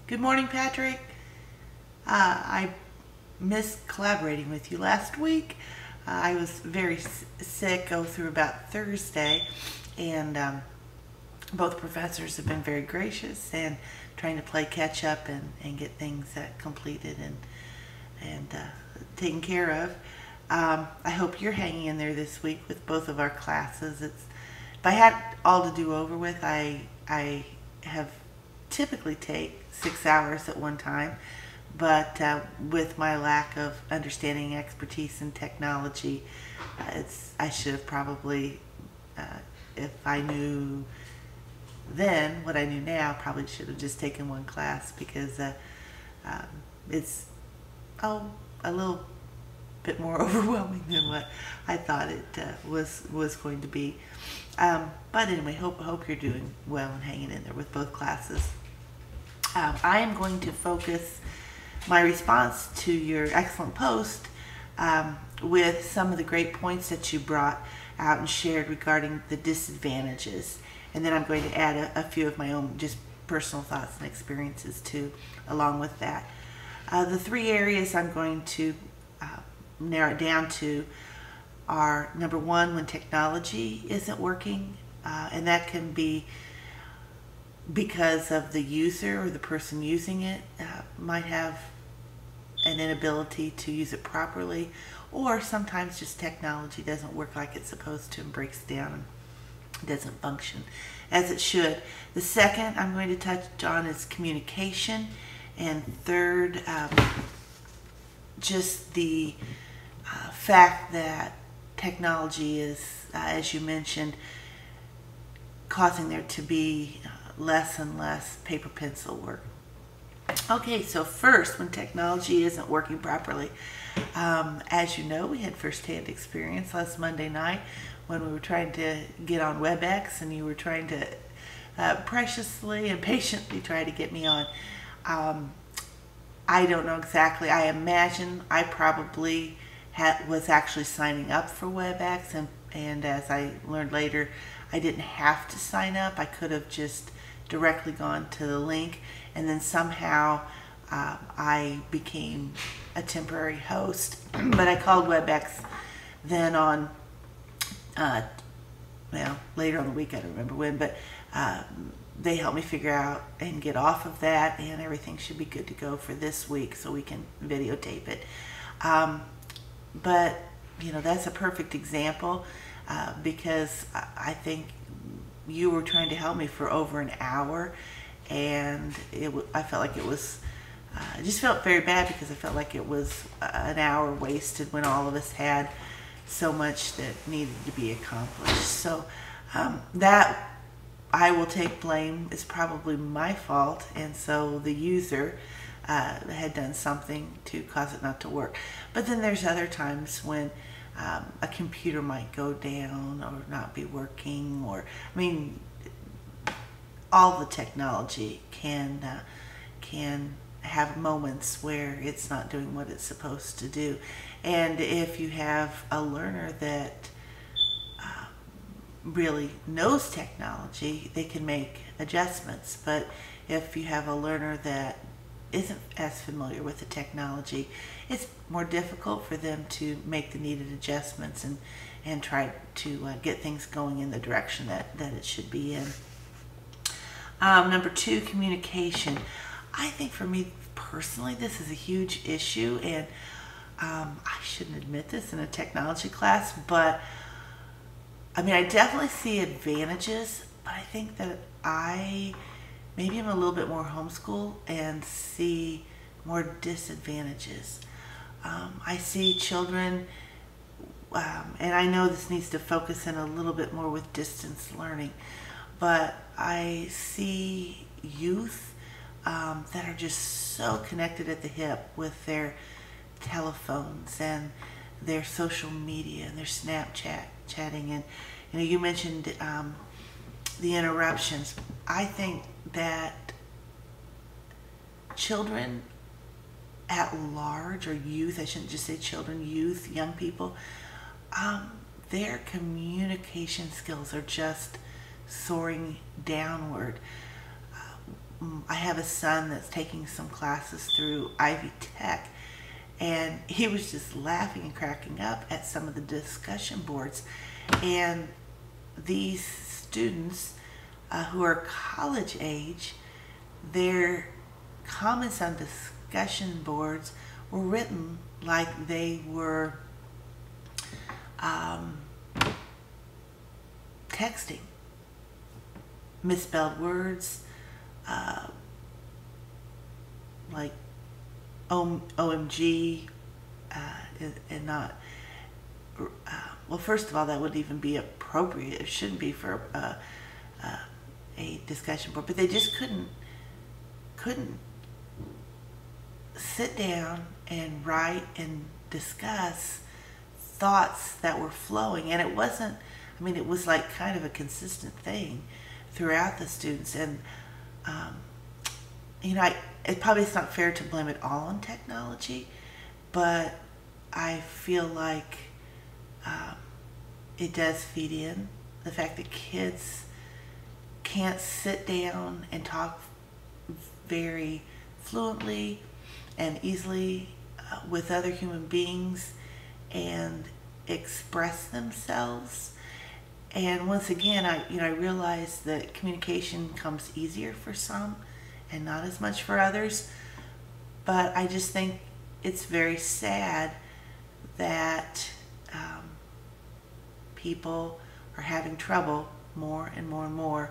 Good morning, Patrick. I missed collaborating with you last week. I was very sick, go through about Thursday, and both professors have been very gracious and trying to play catch up and get things completed and taken care of. I hope you're hanging in there this week with both of our classes. If I had all to do over with, I have typically take 6 hours at one time, but with my lack of understanding, expertise in technology, I should have probably, if I knew then what I knew now, probably should have just taken one class, because it's a little bit more overwhelming than what I thought it was going to be. But anyway, hope you're doing well and hanging in there with both classes. I am going to focus my response to your excellent post with some of the great points that you brought out and shared regarding the disadvantages. And then I'm going to add a few of my own just personal thoughts and experiences too, along with that. The three areas I'm going to narrow it down to are, number one, when technology isn't working, and that can be because of the user or the person using it might have an inability to use it properly, or sometimes just technology doesn't work like it's supposed to and breaks down and doesn't function as it should. The second I'm going to touch on is communication, and third, just the fact that technology is, as you mentioned, causing there to be less and less paper pencil work. Okay, so first, when technology isn't working properly, as you know, we had first-hand experience last Monday night when we were trying to get on WebEx, and you were trying to preciously and patiently try to get me on. I don't know exactly. I imagine I probably was actually signing up for WebEx, and as I learned later, I didn't have to sign up. I could have just directly gone to the link, and then somehow I became a temporary host. But I called WebEx then on, well, later on the week, I don't remember when, but they helped me figure out and get off of that, and everything should be good to go for this week so we can videotape it. But, you know, that's a perfect example because I think you were trying to help me for over an hour, and I felt like it was, I just felt very bad because I felt like it was an hour wasted when all of us had so much that needed to be accomplished. So that I will take blame. It's probably my fault, and so the user had done something to cause it not to work. But then there's other times when a computer might go down or not be working, or, I mean, all the technology can have moments where it's not doing what it's supposed to do. And if you have a learner that really knows technology, they can make adjustments. But if you have a learner that isn't as familiar with the technology, it's more difficult for them to make the needed adjustments and try to get things going in the direction that it should be in. Number two, communication. I think for me personally, this is a huge issue, and I shouldn't admit this in a technology class, but I mean, I definitely see advantages, but I think that maybe I'm a little bit more homeschool and see more disadvantages. I see children, and I know this needs to focus in a little bit more with distance learning, but I see youth that are just so connected at the hip with their telephones and their social media and their Snapchatting, and you know, you mentioned the interruptions. I think that children at large, or youth, I shouldn't just say children, youth, young people, their communication skills are just soaring downward. I have a son that's taking some classes through Ivy Tech, and he was just laughing and cracking up at some of the discussion boards. And these students who are college age, their comments on discussion boards were written like they were texting. Misspelled words, like OMG, and not, well, first of all, that wouldn't even be appropriate. It shouldn't be for a discussion board, but they just couldn't sit down and write and discuss thoughts that were flowing. And it wasn't, I mean, it was like kind of a consistent thing throughout the students. And you know, it probably is not fair to blame it all on technology, but I feel like it does feed in the fact that kids can't sit down and talk very fluently and easily with other human beings and express themselves. And once again, I realize that communication comes easier for some and not as much for others. But I just think it's very sad that people are having trouble more and more and more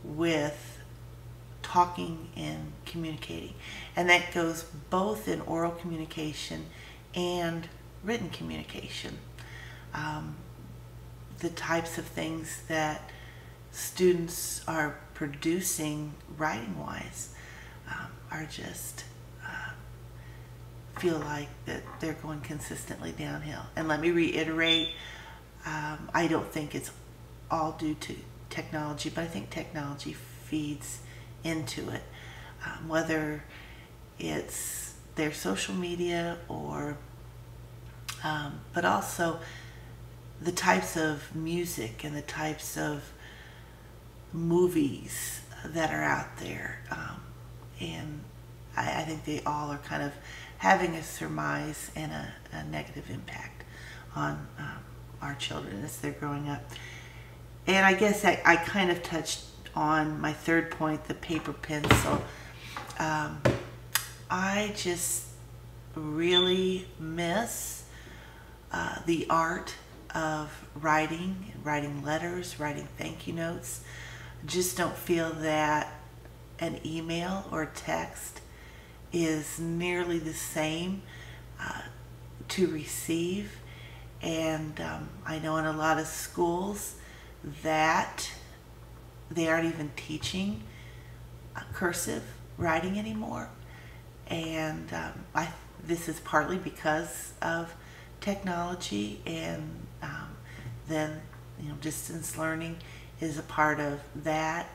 with talking and communicating. And that goes both in oral communication and written communication. The types of things that students are producing writing-wise are just feel like that they're going consistently downhill. And let me reiterate, I don't think it's all due to technology, but I think technology feeds into it, whether it's their social media or but also the types of music and the types of movies that are out there. And I think they all are kind of having a surmise and a negative impact on our children as they're growing up. And I guess I kind of touched on my third point, the paper pencil. I just really miss the art of writing letters, writing thank you notes. Just don't feel that an email or text is nearly the same to receive. And I know in a lot of schools that they aren't even teaching cursive writing anymore. And this is partly because of technology, and then distance learning is a part of that.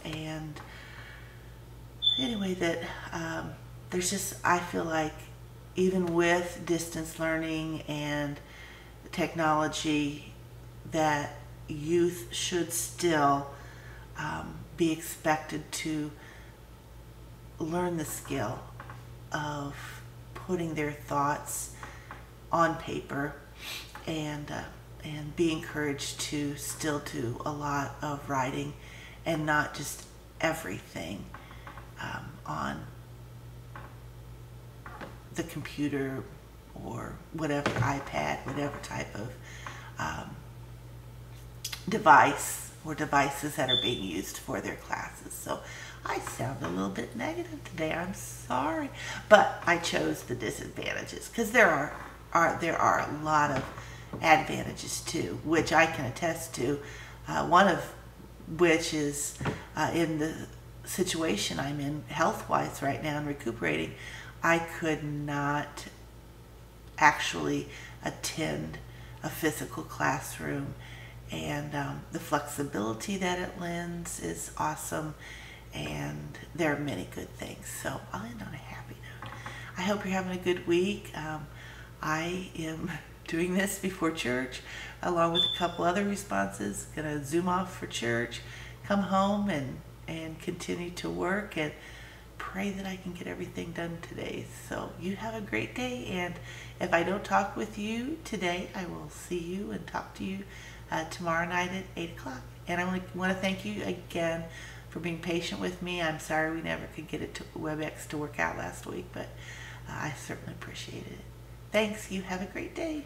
And anyway, that there's just, I feel like even with distance learning and technology, that youth should still be expected to learn the skill of putting their thoughts on paper, and be encouraged to still do a lot of writing and not just everything on the computer or whatever, iPad, whatever type of device or devices that are being used for their classes. So I sound a little bit negative today. I'm sorry, but I chose the disadvantages because there are a lot of advantages too, which I can attest to. One of which is in the situation I'm in health-wise right now and recuperating, I could not actually attend a physical classroom, and the flexibility that it lends is awesome, and there are many good things. So I'll end on a happy note. I hope you're having a good week. I am doing this before church along with a couple other responses. Gonna Zoom off for church, come home and and continue to work and pray that I can get everything done today. So you have a great day, and if I don't talk with you today, I will see you and talk to you tomorrow night at 8 o'clock. And I want to thank you again for being patient with me. I'm sorry we never could get it to WebEx to work out last week, but I certainly appreciated it. Thanks. You have a great day.